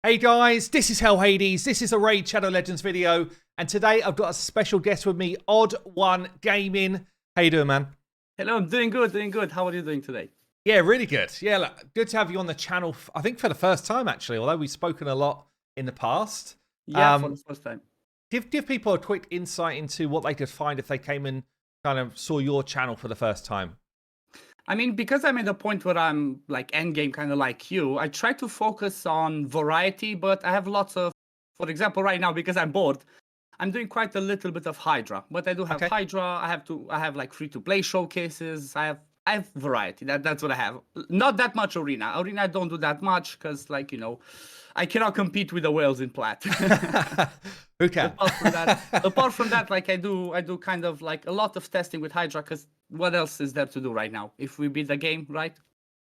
Hey guys, this is Hell Hades. This is a Raid Shadow Legends video, and today I've got a special guest with me, Oddonegaming. How you doing, man? Hello, I'm doing good, doing good. How are you doing today? Yeah, really good. Yeah, look, good to have you on the channel. I think for the first time, actually, although we've spoken a lot in the past. Yeah, for the first time. Give people a quick insight into what they could find if they came and kind of saw your channel for the first time. I mean, because I'm at a point where I'm like endgame, kind of like you, I try to focus on variety, but I have lots of, for example, right now, because I'm bored, I'm doing quite a little bit of Hydra. But I do have Okay. Hydra, I have like free-to-play showcases, I have variety. That's what I have. Not that much Arena. Arena I don't do that much because, like, I cannot compete with the whales in plat. Who can? apart from that, like I do kind of like a lot of testing with Hydra, because what else is there to do right now if we beat the game, right?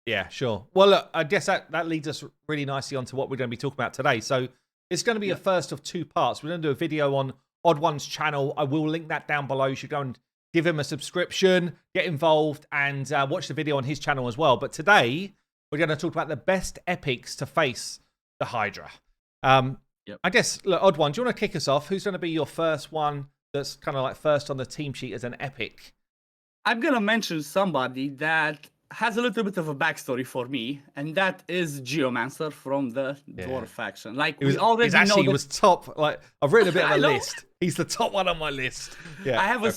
Yeah, sure. Well, look, I guess that leads us really nicely onto what we're going to be talking about today. So it's going to be a first of two parts. We're going to do a video on Odd One's channel. I will link that down below. You should go and give him a subscription, get involved, and watch the video on his channel as well. But today, we're going to talk about the best epics to face the Hydra. I guess, look, Odd One, do you want to kick us off? Who's going to be your first one that's kind of like first on the team sheet as an epic? I'm going to mention somebody that has a little bit of a backstory for me, and that is Geomancer from the Dwarf faction. Like, we already know that... He was top. Like, I've written a bit of a list. He's the top one on my list. Yeah, I have a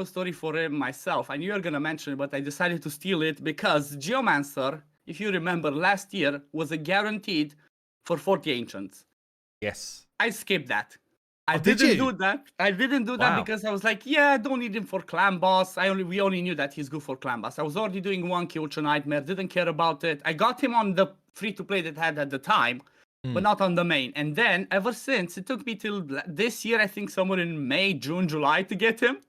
story for him myself. I knew you were going to mention it, but I decided to steal it because Geomancer, if you remember, last year was a guaranteed for 40 Ancients. Yes. I skipped that. I didn't do that because I was like, yeah, I don't need him for clan boss. We only knew that he's good for clan boss. I was already doing one kill to nightmare, didn't care about it. I got him on the free-to-play that I had at the time, but not on the main. And then, ever since, it took me till this year, I think somewhere in May, June, July to get him.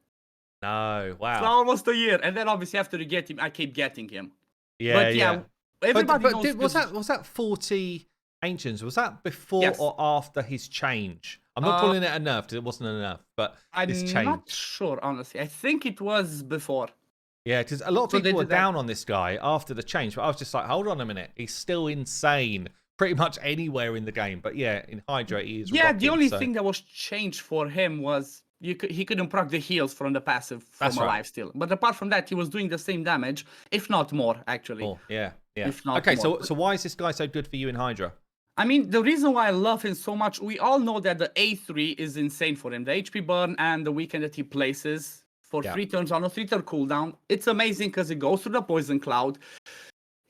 No, wow. So almost a year. And then obviously after you get him, I keep getting him. Yeah, but yeah. Everybody knows. Was that 40 Ancients? Was that before or after his change? I'm not calling it a nerf because it wasn't a nerf, but his change. I'm not sure, honestly. I think it was before. Yeah, because a lot of people were down on this guy after the change, but I was just like, hold on a minute. He's still insane pretty much anywhere in the game. But yeah, in Hydra, he is rocking, the only thing that was changed for him was he couldn't proc the heals from the passive from alive still. But apart from that, he was doing the same damage, if not more, actually. Oh, yeah. If not okay, more. So why is this guy so good for you in Hydra? I mean, the reason why I love him so much, we all know that the A3 is insane for him. The HP burn and the weekend that he places for 3 turns on a 3-turn cooldown. It's amazing because it goes through the poison cloud.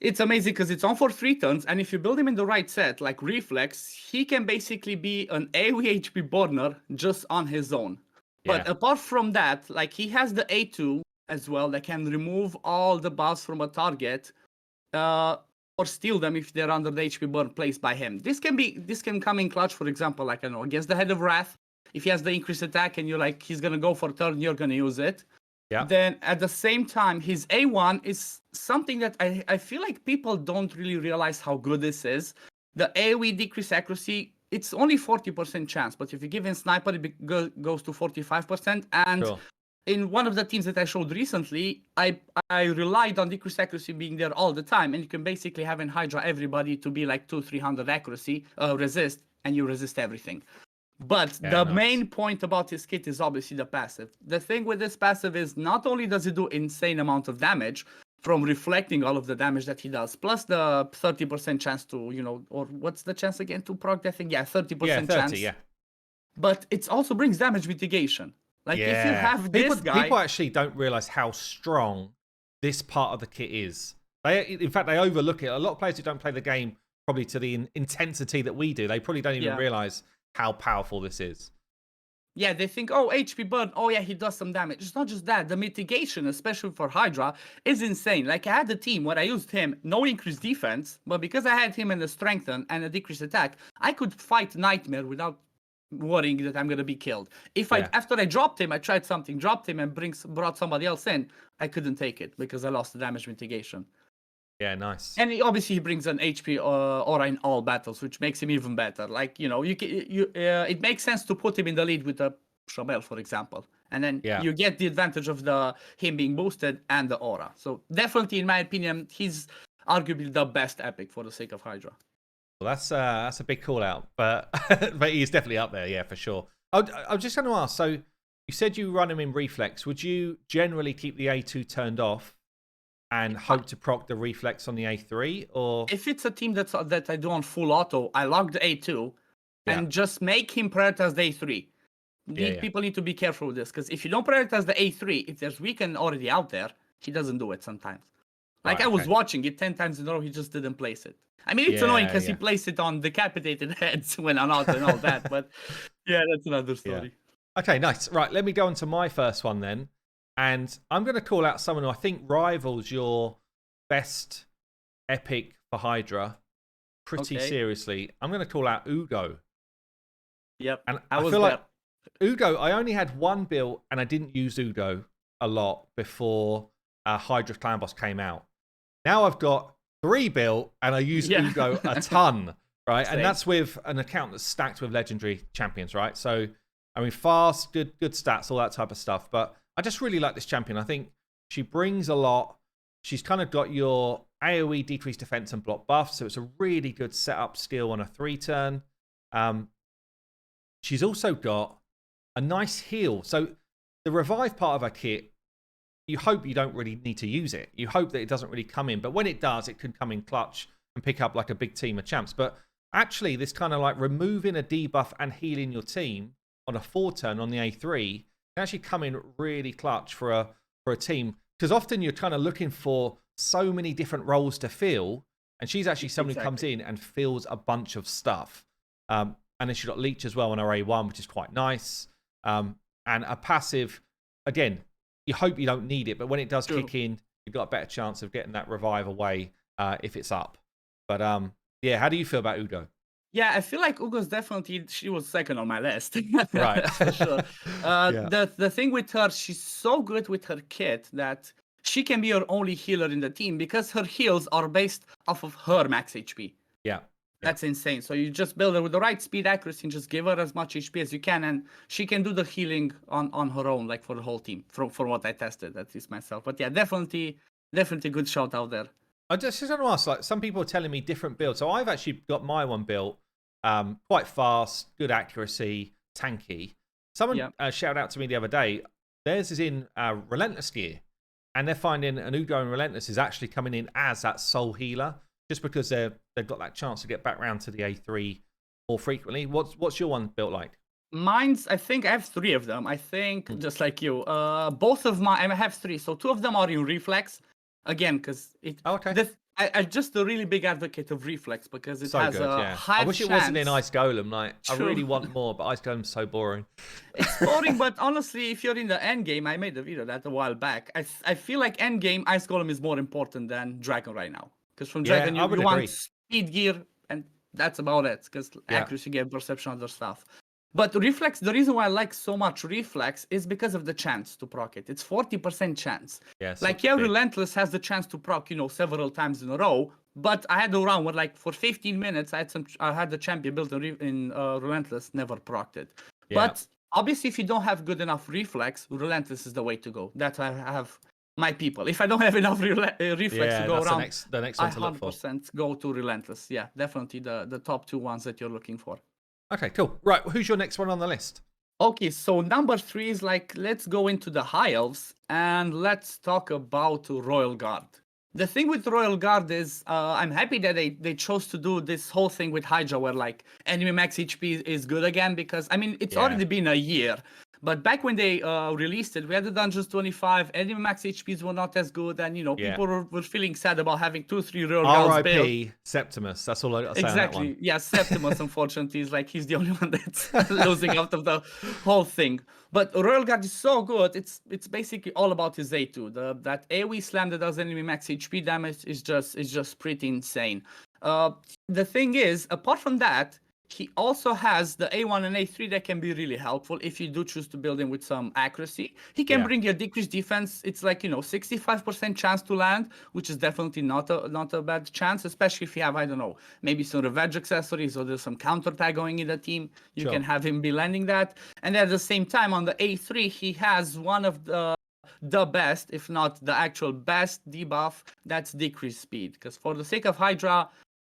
It's amazing because it's on for 3 turns, and if you build him in the right set, like Reflex, he can basically be an AoE HP burner just on his own. But apart from that, like, he has the A2 as well that can remove all the buffs from a target. Or steal them if they're under the HP burn placed by him. This can come in clutch, for example, like, I don't know, against the Head of Wrath. If he has the increased attack and you're like, he's gonna go for a turn, you're gonna use it. Yeah. Then at the same time, his A1 is something that I feel like people don't really realize how good this is. The AoE decrease accuracy, it's only 40% chance, but if you give him sniper, it goes to 45%. And in one of the teams that I showed recently, I relied on decreased accuracy being there all the time, and you can basically have in Hydra everybody to be like 200-300 accuracy, resist, and you resist everything. But the main point about his kit is obviously the passive. The thing with this passive is not only does it do insane amount of damage from reflecting all of the damage that he does, plus the 30% chance to, or what's the chance again to proc that thing? Yeah, 30% chance. Yeah. But it also brings damage mitigation. Like, if you have this guy... People actually don't realize how strong this part of the kit is. In fact, they overlook it. A lot of players who don't play the game probably to the intensity that we do, they probably don't even realize how powerful this is. Yeah, they think, oh, HP burn, oh yeah, he does some damage. It's not just that. The mitigation, especially for Hydra, is insane. Like, I had a team where I used him, no increased defense, but because I had him in the strengthen and a decreased attack, I could fight Nightmare without worrying that I'm gonna be killed. After I dropped him, I tried something, dropped him, and brought somebody else in, I couldn't take it because I lost the damage mitigation. Yeah, nice. And he brings an HP aura in all battles, which makes him even better. Like, it makes sense to put him in the lead with a Shabelle, for example, and then you get the advantage of him being boosted and the aura. So definitely, in my opinion, he's arguably the best epic for the sake of Hydra. Well, that's a big call out, but but he's definitely up there, yeah, for sure. I was just going to ask. So you said you run him in reflex. Would you generally keep the A2 turned off and hope to proc the reflex on the A3, or If it's a team that I do on full auto, I lock the A2 and just make him prioritize the A3. People need to be careful with this, because if you don't prioritize the A3, if there's weekend already out there, he doesn't do it sometimes. Like I was watching it 10 times in a row, he just didn't place it. I mean, it's annoying because he placed it on decapitated heads when I'm out and all that, but yeah, that's another story. Yeah. Okay, nice. Right, let me go on to my first one then. And I'm going to call out someone who I think rivals your best epic for Hydra pretty seriously. I'm going to call out Ugo. Yep. And I feel like Ugo, I only had one build and I didn't use Ugo a lot before Hydra Clan Boss came out. Now I've got 3 built and I use Ugo a ton, right? Same. And that's with an account that's stacked with legendary champions, right? So, I mean, fast, good stats, all that type of stuff. But I just really like this champion. I think she brings a lot. She's kind of got your AoE decreased defense and block buff, so it's a really good setup skill on a 3-turn. She's also got a nice heal. So the revive part of her kit, you hope you don't really need to use it. You hope that it doesn't really come in. But when it does, it can come in clutch and pick up like a big team of champs. But actually, this kind of like removing a debuff and healing your team on a 4-turn on the A3 can actually come in really clutch for a team. Because often you're kind of looking for so many different roles to fill. And she's actually someone who comes in and fills a bunch of stuff. And then she's got Leech as well on her A1, which is quite nice. And a passive, again, you hope you don't need it, but when it does kick in, you've got a better chance of getting that revive away if it's up. But yeah, how do you feel about Ugo? Yeah, I feel like Ugo's she was second on my list. Right. For sure. The thing with her, she's so good with her kit that she can be your only healer in the team because her heals are based off of her max HP. Yeah. That's insane. So you just build her with the right speed, accuracy, and just give her as much HP as you can, and she can do the healing on her own, like for the whole team. For what I tested, at least myself. But yeah, definitely good shout out there. I just want to ask, like, some people are telling me different builds. So I've actually got my one built, quite fast, good accuracy, tanky. Someone shouted out to me the other day. Theirs is in Relentless gear, and they're finding an Ugo and Relentless is actually coming in as that soul healer, just because they've got that chance to get back round to the A3 more frequently. What's your one built like? Mine's, I think I have 3 of them. I think, just like you, both of mine, I have 3. So 2 of them are in reflex. Again, because I'm just a really big advocate of reflex because it has a high chance. I wish it wasn't in Ice Golem. Like, I really want more, but Ice Golem's so boring. It's boring, but honestly, if you're in the end game, I made a video that a while back. I feel like end game Ice Golem is more important than Dragon right now. Because from Dragon, you want speed gear, and that's about it. Because accuracy, game, perception, other stuff. But reflex, the reason why I like so much reflex is because of the chance to proc it. It's 40% chance. Yes. Like, Relentless has the chance to proc, several times in a row. But I had a round where, like, for 15 minutes, I had the champion built in Relentless, never procced it. Yeah. But obviously, if you don't have good enough reflex, Relentless is the way to go. That's why I have my people. If I don't have enough reflex to go around, the next one to look for. 100% go to Relentless. Yeah, definitely the top 2 ones that you're looking for. Okay, cool. Right, who's your next one on the list? Okay, so number 3 is like, let's go into the High Elves and let's talk about Royal Guard. The thing with Royal Guard is, I'm happy that they chose to do this whole thing with Hydra where like enemy max HP is good again, because I mean, it's already been a year. But back when they released it, we had the Dungeons 25, enemy max HPs were not as good, and people were feeling sad about having 2-3 Royal Guards built. R.I.P. Septimus, that's all I got to say on that one. Yeah, Septimus, unfortunately, is like, he's the only one that's losing out of the whole thing. But Royal Guard is so good, it's basically all about his A2. That AoE slam that does enemy max HP damage is just pretty insane. The thing is, apart from that, he also has the A1 and A3 that can be really helpful if you do choose to build him with some accuracy. He can bring you a decreased defense. It's like, 65% chance to land, which is definitely not a bad chance, especially if you have, I don't know, maybe some revenge accessories or there's some counter tag going in the team. You can have him be landing that. And at the same time, on the A3, he has one of the best, if not the actual best debuff, that's decreased speed. Because for the sake of Hydra,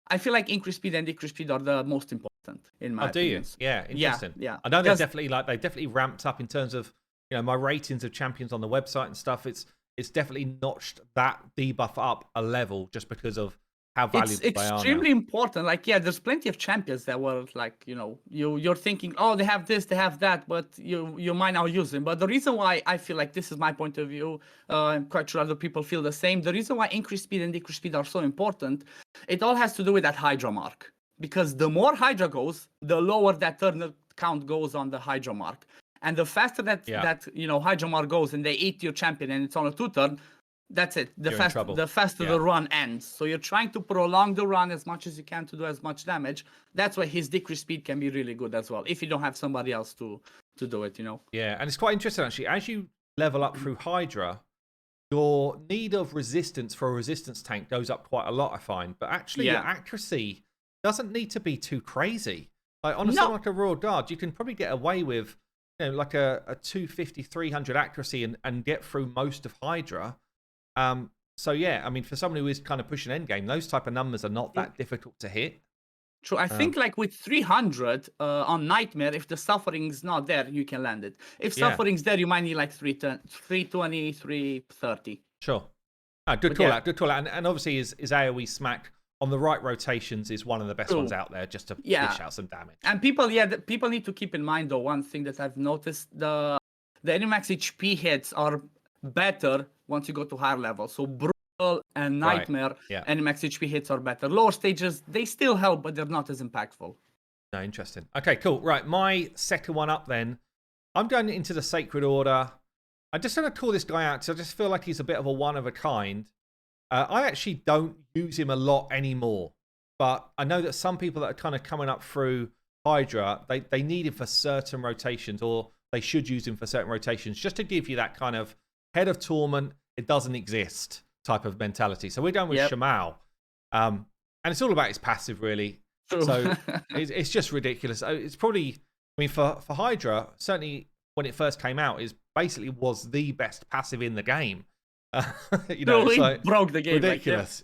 I feel like increased speed and decreased speed are the most important in my Oh, do you? opinion. Yeah, interesting. Yeah. I know they're Because definitely they definitely ramped up in terms of my ratings of champions on the website and stuff. It's definitely notched that debuff up a level just because of how it's valuable they are now. extremely important. Like, yeah, there's plenty of champions that were like, you're thinking, oh, they have this, they have that, but you might not use them. But the reason why I feel like this is my point of view, I'm quite sure other people feel the same. The reason why increased speed and decreased speed are so important, it all has to do with that Hydra mark. Because the more Hydra goes, the lower that turn count goes on the Hydra mark. And the faster that Hydra mark goes and they eat your champion and it's on a 2-turn, that's it. The faster the run ends. So you're trying to prolong the run as much as you can to do as much damage. That's why his decreased speed can be really good as well, if you don't have somebody else to do it, Yeah, and it's quite interesting actually. As you level up through Hydra, your need of resistance for a resistance tank goes up quite a lot, I find. But actually, your accuracy doesn't need to be too crazy. Like on something like a Royal Guard, you can probably get away with like a 250, 300 accuracy and get through most of Hydra. So yeah, I mean, for someone who is kind of pushing endgame, those type of numbers are not that difficult to hit. True. I think like with 300 on Nightmare, if the suffering's not there, you can land it. If suffering's there, you might need like 320, 330. Sure. Good call out. Good call out. And obviously, his AoE smack on the right rotations is one of the best ones out there, just to dish out some damage. And people need to keep in mind though, one thing that I've noticed, the Animax HP hits are better once you go to higher levels. So Brutal and Nightmare, Animax HP hits are better. Lower stages, they still help, but they're not as impactful. No, interesting. Okay, cool. Right, my second one up then. I'm going into the Sacred Order. I just want to call this guy out because I just feel like he's a bit of a one of a kind. I actually don't use him a lot anymore, but I know that some people that are kind of coming up through Hydra, they need him for certain rotations, or they should use him for certain rotations, just to give you that kind of head of torment, it doesn't exist type of mentality. So we're going with Shamal. And it's all about his passive, really. True. So it's just ridiculous. It's probably, I mean, for Hydra, certainly when it first came out, it basically was the best passive in the game. So broke the game. Ridiculous.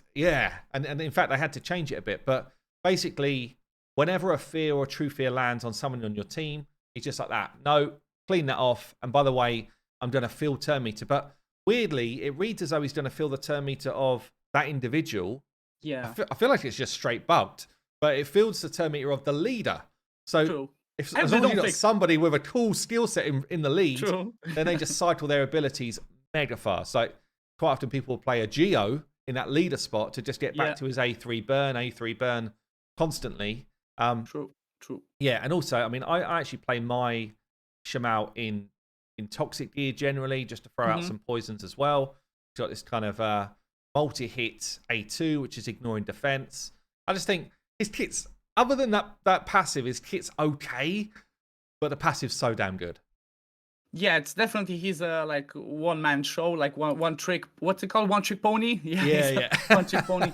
And in fact, they had to change it a bit. But basically, whenever a fear or true fear lands on someone on your team, he's just like that. No, clean that off. And by the way, I'm going to fill turn meter. But weirdly, it reads as though he's going to fill the turn meter of that individual. Yeah. I feel like it's just straight bugged. But it fills the turn meter of the leader. So as long as you've got somebody with a cool skill set in the lead, then they just cycle their abilities mega fast. Like quite often people will play a Geo in that leader spot to just get back to his A3 burn constantly. True. Yeah, and also, I mean, I actually play my Shamal in toxic gear generally, just to throw out some poisons as well. He's got this kind of multi-hit A2, which is ignoring defense. I just think his kit's, other than that passive, his kit's okay, but the passive's so damn good. Yeah, it's definitely, he's a like one-man show, like one trick, what's it called? One trick pony? Yeah. One trick pony.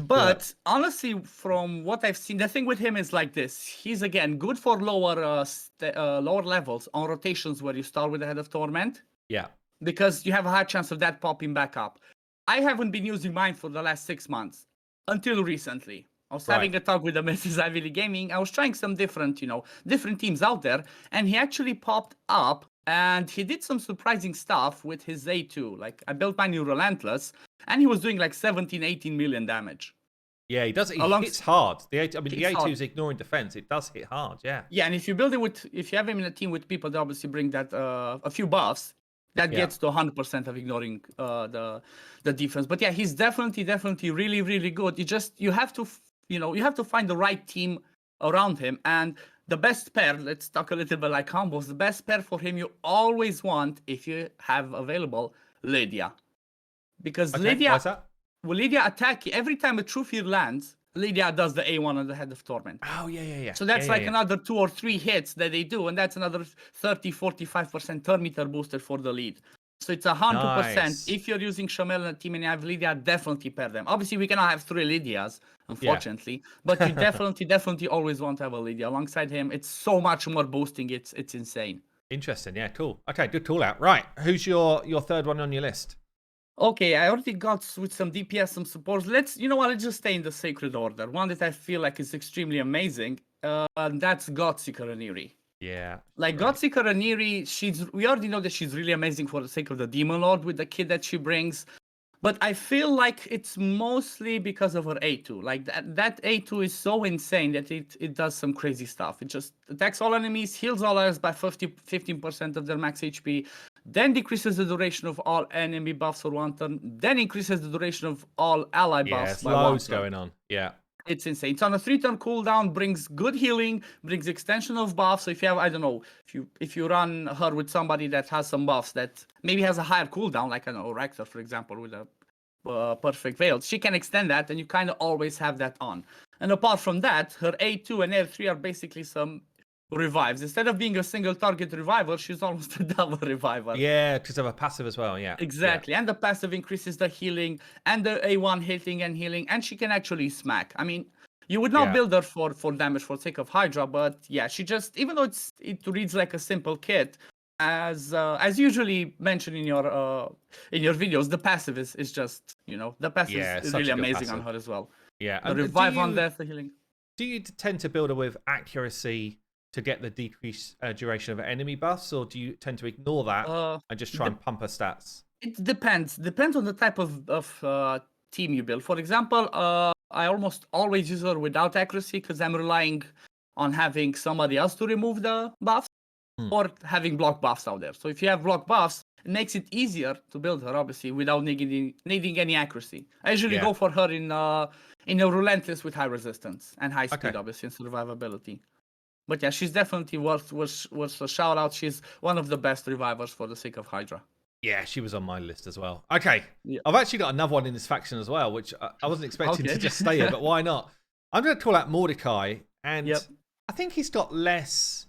But honestly, from what I've seen, the thing with him is like this. He's, again, good for lower levels on rotations where you start with the Head of Torment. Yeah. Because you have a high chance of that popping back up. I haven't been using mine for the last 6 months, until recently. I was having a talk with the Mrs. Oddonegaming. I was trying some different teams out there, and he actually popped up, and he did some surprising stuff with his A2. Like, I built mine in Relentless, and he was doing like 17, 18 million damage. Yeah, he does. He hits hard. The A2 is ignoring defense. It does hit hard. Yeah. Yeah, and if you have him in a team with people that obviously bring that a few buffs, that gets to 100% of ignoring the defense. But yeah, he's definitely really, really good. You have to find the right team around him. And the best pair, let's talk a little bit like combos, the best pair for him you always want, if you have available, Lydia. Because Lydia attack, every time a True Fear lands, Lydia does the A1 on the Head of Torment. Oh, yeah. So that's another 2 or 3 hits that they do, and that's another 30-45% turn meter booster for the lead. So it's 100%. Nice. If you're using Shamal in a team and you have Lydia, definitely pair them. Obviously, we cannot have 3 Lydias, unfortunately, but you definitely always want to have a Lydia alongside him. It's so much more boosting. It's insane. Interesting. Yeah, cool. Okay, good call out. Right, who's your third one on your list? Okay, I already got with some DPS, some supports. You know what? Let's just stay in the Sacred Order. One that I feel like is extremely amazing, and that's Godseeker Raniri. Yeah. Like Great. Godseeker Raniri, we already know that she's really amazing for the sake of the Demon Lord with the kit that she brings. But I feel like it's mostly because of her A2. Like that A2 is so insane that it does some crazy stuff. It just attacks all enemies, heals all others by 15% of their max HP, then decreases the duration of all enemy buffs for 1 turn, then increases the duration of all ally Yeah, buffs it's by 1 loads turn. going on. Yeah. It's insane. It's on a 3-turn cooldown, brings good healing, brings extension of buffs. So if you have, I don't know, if you run her with somebody that has some buffs that maybe has a higher cooldown, like I don't know, Rector, for example, with a perfect veil, she can extend that, and you kind of always have that on. And apart from that, her A2 and L3 are basically some revives. Instead of being a single target reviver, she's almost a double reviver. Yeah, because of a passive as well. Yeah. Exactly. And the passive increases the healing and the A1 hitting and healing, and she can actually smack. I mean, you would not Yeah. build her for damage for sake of Hydra, but yeah, she just, even though it reads like a simple kit, as usually mentioned in your videos, the passive is just, the passive Yeah, is such really a good amazing on passive. her as well. Yeah. The And revive on death, the healing. do you tend to build her with accuracy to get the decreased duration of enemy buffs, or do you tend to ignore that and just try and pump her stats? It depends on the type of team you build. For example, I almost always use her without accuracy because I'm relying on having somebody else to remove the buffs or having block buffs out there. So if you have block buffs, it makes it easier to build her, obviously, without needing any accuracy. I usually go for her in a relentless with high resistance and high speed, obviously, and survivability. But yeah, she's definitely worth a shout out. She's one of the best revivers for the sake of Hydra. Yeah, she was on my list as well. Okay. Yeah. I've actually got another one in this faction as well, which I wasn't expecting to just stay here, but why not? I'm going to call out Mordecai, and I think he's got less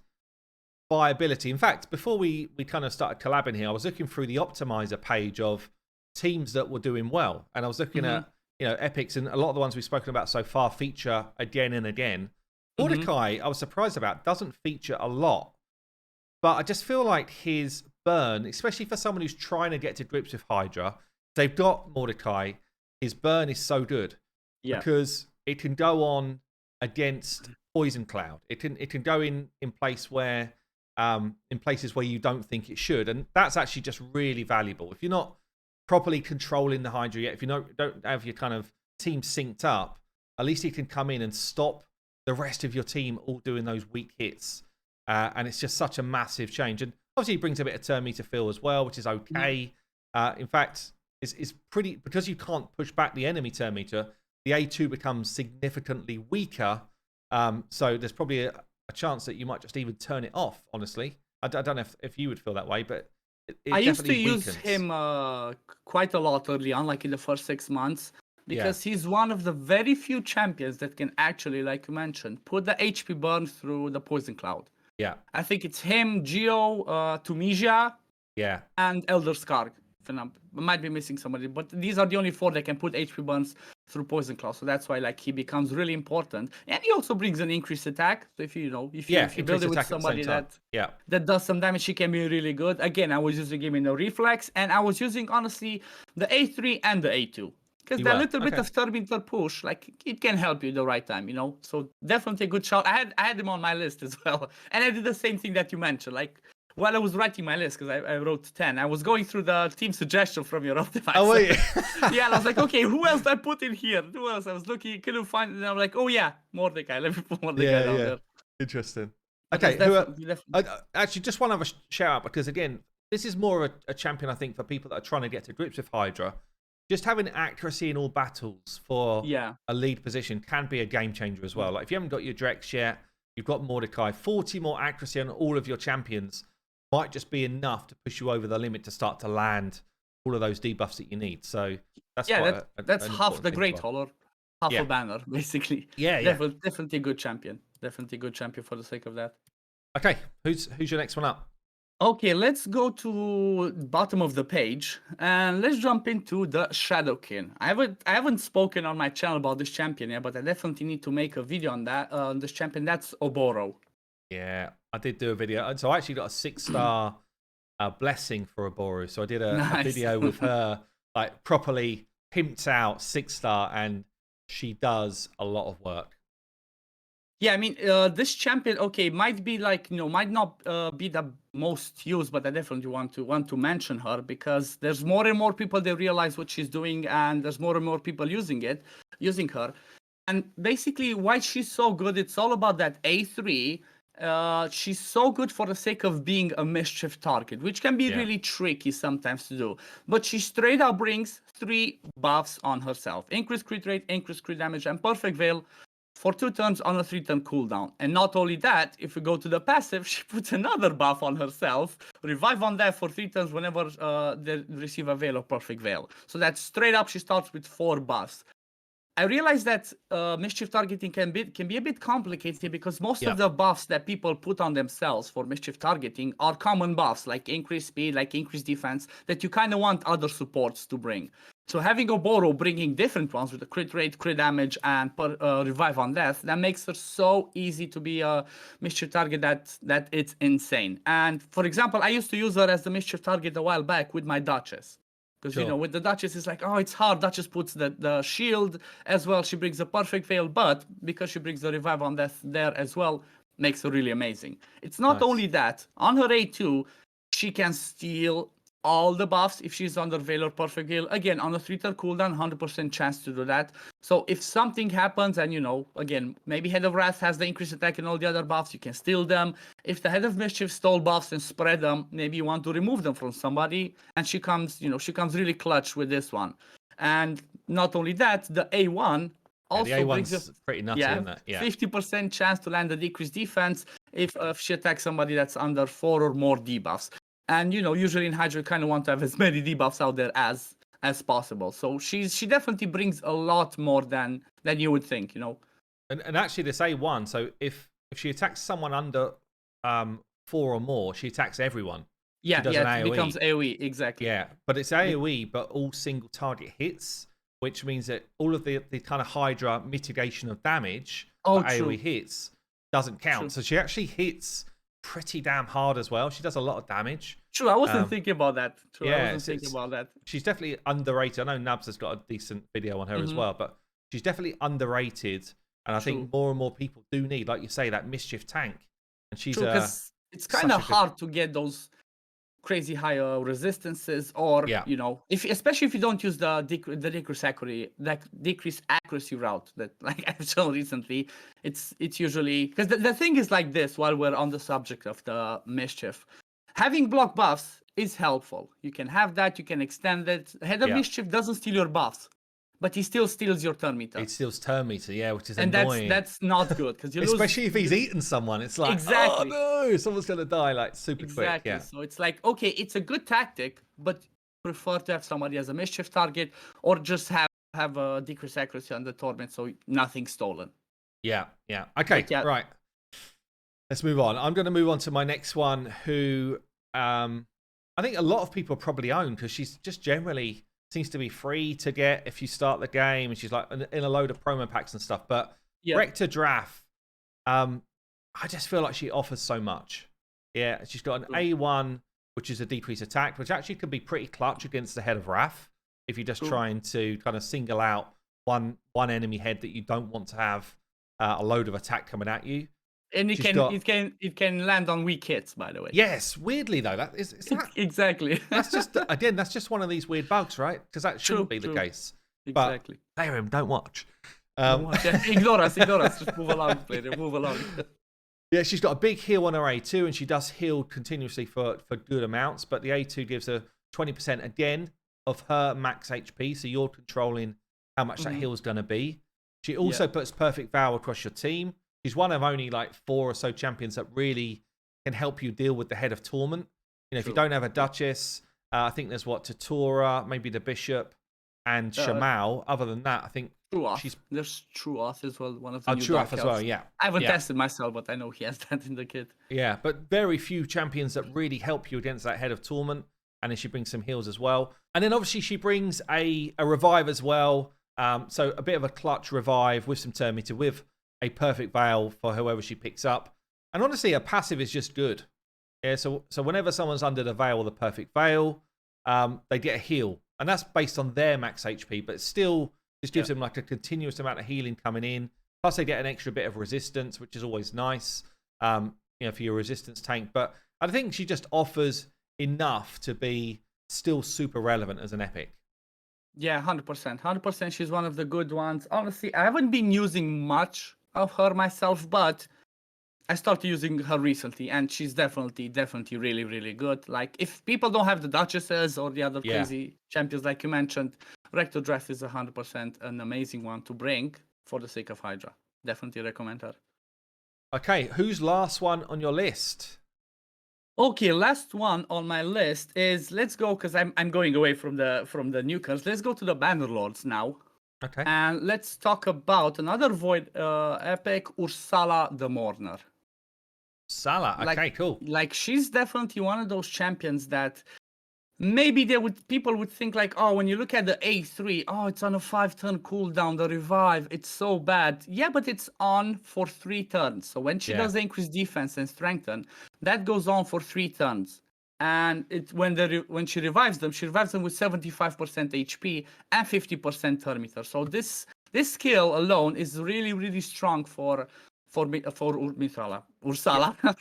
viability. In fact, before we kind of started collabing here, I was looking through the optimizer page of teams that were doing well, and I was looking at EPICS, and a lot of the ones we've spoken about so far feature again and again. Mordecai, I was surprised about, doesn't feature a lot, but I just feel like his burn, especially for someone who's trying to get to grips with Hydra, they've got Mordecai. His burn is so good because it can go on against Poison Cloud. It can go in places where you don't think it should, and that's actually just really valuable. If you're not properly controlling the Hydra yet, if you don't have your kind of team synced up, at least he can come in and stop the rest of your team all doing those weak hits. And it's just such a massive change. And obviously, he brings a bit of turn meter feel as well, which is okay. In fact, it's pretty, because you can't push back the enemy turn meter, the A2 becomes significantly weaker. So there's probably a chance that you might just even turn it off, honestly. I don't know if you would feel that way, but I used to use him quite a lot early on, like in the first 6 months. Because he's one of the very few champions that can actually, like you mentioned, put the HP burn through the Poison Cloud. Yeah. I think it's him, Geo, Tunisia, and Elder Skarg. I might be missing somebody, but these are the only 4 that can put HP burns through Poison Cloud. So that's why he becomes really important. And he also brings an increased attack. So if you build it with somebody that does some damage, he can be really good. Again, I was using him in the reflex, and I was using, honestly, the A3 and the A2. Because that little bit of turn push, it can help you the right time, So definitely a good shout. I had him on my list as well. And I did the same thing that you mentioned. While I was writing my list, because I wrote 10, I was going through the team suggestion from your optimizer. Oh, wait. Yeah, and I was like, okay, who else I put in here? Who else? I was looking, couldn't find it. And I'm like, oh, yeah, Mordecai. Let me put Mordecai down there. Interesting. But okay, definitely. Actually, just one other shout out, because, again, this is more a champion, I think, for people that are trying to get to grips with Hydra. Just having accuracy in all battles for a lead position can be a game changer as well. Like, if you haven't got your Drex yet, you've got Mordecai. 40 more accuracy on all of your champions might just be enough to push you over the limit to start to land all of those debuffs that you need. So that's that's half the Great Hall, or half a banner, basically. Definitely a good champion. Definitely a good champion for the sake of that. Okay, who's your next one up? Okay, let's go to bottom of the page and let's jump into the Shadowkin. I haven't spoken on my channel about this champion yet, but I definitely need to make a video on that. This champion, that's Oboro. Yeah, I did do a video. So I actually got a 6-star blessing for Oboro. So I did a video with her like properly pimped out 6-star, and she does a lot of work. Yeah, I mean, this champion, okay, might be like, might not be the most used, but I definitely want to mention her because there's more and more people that realize what she's doing, and there's more and more people using her. And basically, why she's so good, it's all about that A3. She's so good for the sake of being a mischief target, which can be really tricky sometimes to do. But she straight up brings 3 buffs on herself: increased crit rate, increased crit damage, and perfect veil for 2 turns on a 3-turn cooldown. And not only that, if we go to the passive, she puts another buff on herself, revive on death for 3 turns whenever they receive a veil or perfect veil. So that's straight up, she starts with 4 buffs. I realize that mischief targeting can be a bit complicated because most of the buffs that people put on themselves for mischief targeting are common buffs, like increased speed, like increased defense, that you kind of want other supports to bring. So having a Boro bringing different ones with a crit rate, crit damage, and revive on death, that makes her so easy to be a mischief target that it's insane. And for example, I used to use her as the mischief target a while back with my Duchess. Because, with the Duchess, it's like, oh, it's hard. Duchess puts the shield as well. She brings a perfect veil, but because she brings the revive on death there as well, makes her really amazing. It's not only that. On her A2, she can steal all the buffs if she's under veil or perfect veil. Again, on a 3-turn cooldown, 100% chance to do that. So if something happens and, again, maybe Head of Wrath has the increased attack and all the other buffs, you can steal them. If the Head of Mischief stole buffs and spread them, maybe you want to remove them from somebody. And she comes really clutch with this one. And not only that, the A1 also the brings A1's pretty nutty, isn't it? 50% chance to land a decreased defense if she attacks somebody that's under 4 or more debuffs. And usually in Hydra, you kind of want to have as many debuffs out there as possible. So she definitely brings a lot more than you would think. And actually, this A1. So if she attacks someone under 4 or more, she attacks everyone. Yeah, it becomes AOE, exactly. Yeah, but it's AOE, but all single target hits, which means that all of the kind of Hydra mitigation of damage for AOE hits doesn't count. True. So she actually hits pretty damn hard as well. She does a lot of damage. True, I wasn't thinking about that. She's definitely underrated. I know Nabs has got a decent video on her as well, but she's definitely underrated. And I think more and more people do need, like you say, that mischief tank. And she's it's kind of hard to get those crazy high resistances, or especially if you don't use the decrease accuracy route that I've shown recently. It's usually because the thing is like this. While we're on the subject of the mischief, having block buffs is helpful. You can have that. You can extend it. Head of Mischief doesn't steal your buffs, but he still steals your turn meter. It steals turn meter, which is annoying. And that's not good because you lose. Especially if he's eaten someone. It's like, oh no, someone's going to die like super quick. Yeah. So it's like, okay, it's a good tactic, but prefer to have somebody as a mischief target or just have a decreased accuracy on the torment so nothing's stolen. Yeah. Okay, right. Let's move on. I'm going to move on to my next one, who I think a lot of people probably own because she's just generally seems to be free to get if you start the game, and she's like in a load of promo packs and stuff. But Rector Draft, I just feel like she offers so much. Yeah, she's got an A1, which is a decreased attack, which actually could be pretty clutch against the Head of Wrath if you're just trying to kind of single out one enemy head that you don't want to have a load of attack coming at you. And it can land on weak hits, by the way. Yes, weirdly though, that is exactly. That's just one of these weird bugs, right? Because that shouldn't be the case. Exactly. But play him, don't watch. Ignore us. Just move along, player. Move along. Yeah, she's got a big heal on her A2, and she does heal continuously for good amounts. But the A2 gives her 20% again of her max HP, so you're controlling how much that heal's going to be. She also puts Perfect Vow across your team. She's one of only like 4 or so champions that really can help you deal with the Head of Torment. If you don't have a Duchess, I think there's Tatora, maybe the Bishop, and Shamal. Other than that, I think there's Truoth as well. One of the new Truoth as well, yeah. I haven't tested myself, but I know he has that in the kit. Yeah, but very few champions that really help you against that Head of Torment. And then she brings some heals as well. And then obviously she brings a revive as well. So a bit of a clutch revive with some turn meter, with a perfect veil for whoever she picks up. And honestly, her passive is just good. Yeah, so whenever someone's under the veil or the perfect veil, they get a heal and that's based on their max HP, but still just gives them like a continuous amount of healing coming in. Plus, they get an extra bit of resistance, which is always nice, for your resistance tank. But I think she just offers enough to be still super relevant as an epic. Yeah, 100%. 100%. She's one of the good ones. Honestly, I haven't been using much of her myself, but I started using her recently, and she's definitely really, really good. Like, if people don't have the Duchesses or the other crazy champions like you mentioned, Rector Dress is 100% an amazing one to bring for the sake of Hydra. Definitely recommend her. Okay, who's last one on your list? Okay, last one on my list is, let's go, because I'm going away from the newcomers. Let's go to the Bannerlords now. Okay. And let's talk about another Void epic, Ursala the Mourner. Salah. Okay, cool. Like, she's definitely one of those champions that maybe people would think like, oh, when you look at the A3, oh, it's on a 5-turn cooldown, the revive, it's so bad. Yeah, but it's on for 3 turns. So when she does the increased defense and strengthen, that goes on for 3 turns. And when she revives them with 75% HP and 50% turn meter. So this skill alone is really, really strong for Ursala,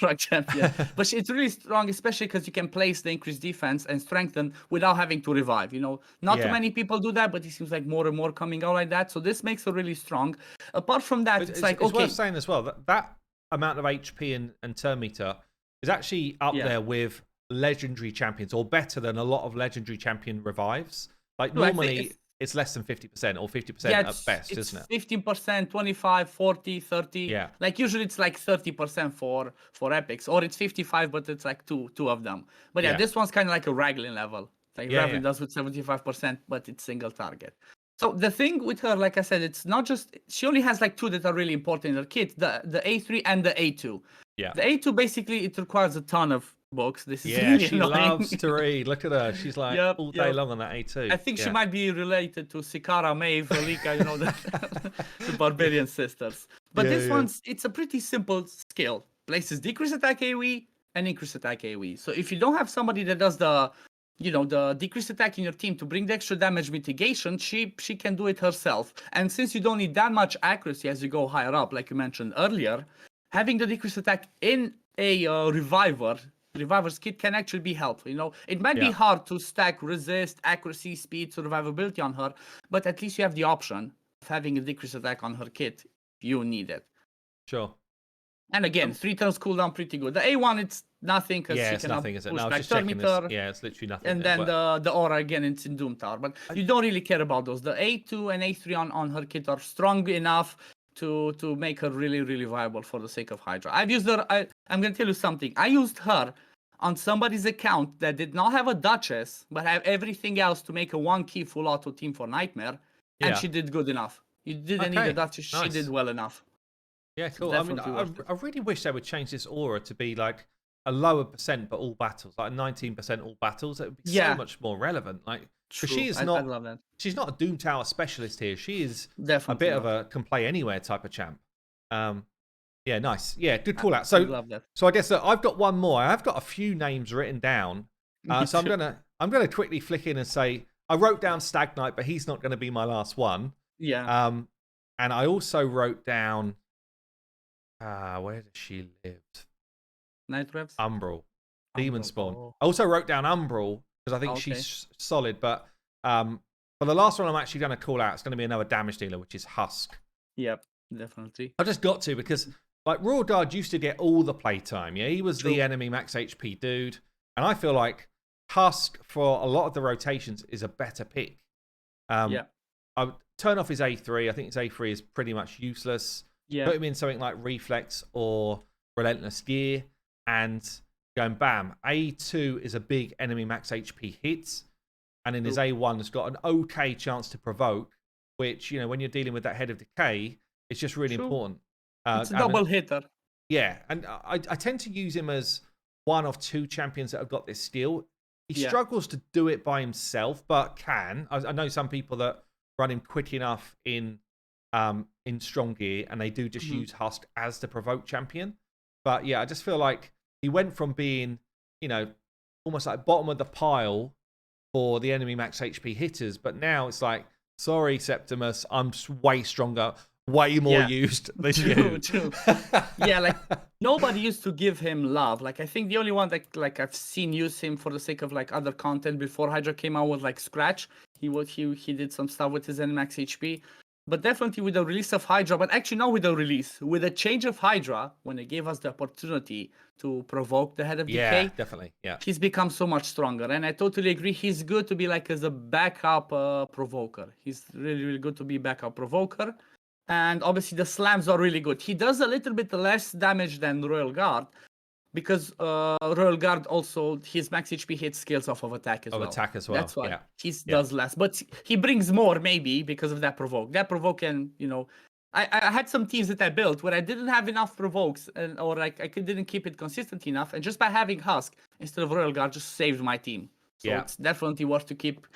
right champion. But it's really strong, especially because you can place the increased defense and strengthen without having to revive. Not too many people do that, but it seems like more and more coming out like that. So this makes her really strong. Apart from that, it's worth saying as well that amount of HP and turn meter is actually up there with legendary champions, or better than a lot of legendary champion revives. Like normally it's less than 50% or 50% at best, isn't it? 15%, 25, 40, 30. Yeah. Like usually it's like 30% for epics, or it's 55, but it's like two of them. But this one's kind of like a Raglan level. Like Raglan does with 75%, but it's single target. So the thing with her, like I said, it's not just, she only has like 2 that are really important in her kit, the A3 and the A2. Yeah. The A2 basically, it requires a ton of books. This is really she annoying. loves to read. Look at her. She's like all day long on that A2. I think she might be related to Sikara, Maeve, Velika, the Barbarian sisters. But this one's, it's a pretty simple skill. Places decrease attack AoE and increase attack AoE. So if you don't have somebody that does the decreased attack in your team to bring the extra damage mitigation, she can do it herself. And since you don't need that much accuracy as you go higher up, like you mentioned earlier, having the decreased attack in a Reviver's kit can actually be helpful. It might be hard to stack resist, accuracy, speed, survivability on her, but at least you have the option of having a decreased attack on her kit if you need it. Sure. And again, 3 turns cooldown, pretty good. The A1, it's nothing because she cannot push back turn meter. Yeah, it's literally nothing. And then the aura, again, it's in Doom Tower. But you don't really care about those. The A2 and A3 on her kit are strong enough to make her really, really viable for the sake of Hydra. I've used her. I'm going to tell you something. I used her on somebody's account that did not have a Duchess, but have everything else to make a 1-key full auto team for Nightmare, and she did good enough. You didn't need a Duchess, she did well enough. Yeah, cool. I mean, I really wish they would change this aura to be like a lower percent, but all battles, like 19% all battles. It would be so much more relevant. Like, because she is not, I love that. She's not a Doom Tower specialist here. She is a bit of a can play anywhere type of champ. Yeah, nice. Yeah, good call out. So I guess I've got one more. I've got a few names written down. So I'm gonna quickly flick in and say I wrote down Stag Knight, but he's not going to be my last one. Yeah. And I also wrote down where does she live? Night Reps? Umbral. Demon Spawn. Oh. I also wrote down Umbral because I think she's solid, but for the last one I'm actually going to call out, it's going to be another damage dealer, which is Husk. Yep, definitely. I just got to because like Royal Guard used to get all the playtime. Yeah, he was the enemy max HP dude, and I feel like Husk for a lot of the rotations is a better pick. I would turn off his A3. I think his A3 is pretty much useless. Yeah. Put him in something like Reflex or Relentless Gear, and going bam. A2 is a big enemy max HP hit, and in his A1 has got an okay chance to provoke, which, when you're dealing with that Head of Decay, it's just really important. It's a double hitter. Yeah, and I tend to use him as one of 2 champions that have got this skill. He struggles to do it by himself, but can. I know some people that run him quick enough in Strong Gear, and they do just use Husk as the provoke champion. But yeah, I just feel like he went from being, almost like bottom of the pile for the enemy max HP hitters. But now it's like, sorry, Septimus, I'm way stronger, way more used than you. True. Yeah, like nobody used to give him love. Like I think the only one that like I've seen use him for the sake of like other content before Hydra came out was like Scratch. He did some stuff with his max HP. But definitely with the release of Hydra, but actually not with the release, with the change of Hydra, when they gave us the opportunity to provoke the Head of Decay. Yeah, definitely. Yeah. He's become so much stronger. And I totally agree. He's good to be like as a backup provoker. He's really, really good to be backup provoker. And obviously the slams are really good. He does a little bit less damage than Royal Guard, because Royal Guard also, his max HP hit scales off of attack as well. Attack as well. That's why he Yeah. does less. But he brings more maybe because of that provoke. That provoke can, you know, I had some teams that I built where I didn't have enough provokes, or like I didn't keep it consistent enough. And just by having Husk instead of Royal Guard just saved my team. So it's definitely worth to keep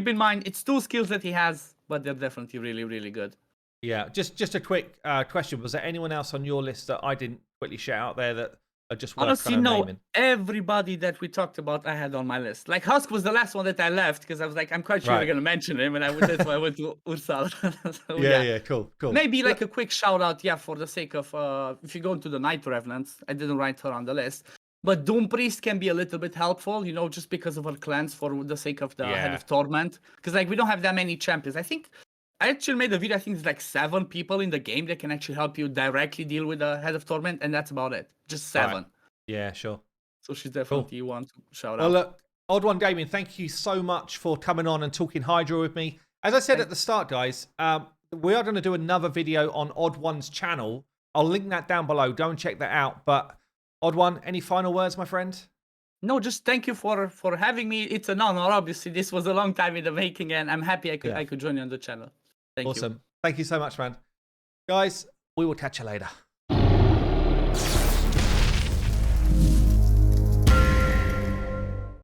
in mind. It's 2 skills that he has, but they're definitely really, really good. Yeah, just a quick question. Was there anyone else on your list that I didn't quickly shout out there that are just worth Honestly, kind of no. naming? Everybody that we talked about, I had on my list. Like Husk was the last one that I left because I was like, I'm quite sure we're gonna mention him, and that's why I went to Ursal. So, yeah, cool. Maybe like a quick shout out, for the sake of if you go into the Night Revenants, I didn't write her on the list. But Doom Priest can be a little bit helpful, you know, just because of her clans for the sake of the Head of Torment. Because like we don't have that many champions. I actually made a video, I think it's like 7 people in the game that can actually help you directly deal with the Head of Torment, and that's about it. Just 7. Right. Yeah, sure. So she's definitely one to shout out. Well, look, Odd One Gaming, thank you so much for coming on and talking Hydra with me. As I said at the start, guys, we are going to do another video on Odd One's channel. I'll link that down below. Go and check that out. But Odd One, any final words, my friend? No, just thank you for having me. It's an honor. Obviously, this was a long time in the making, and I'm happy I could join you on the channel. Thank you. Awesome. Thank you so much, man. Guys, we will catch you later.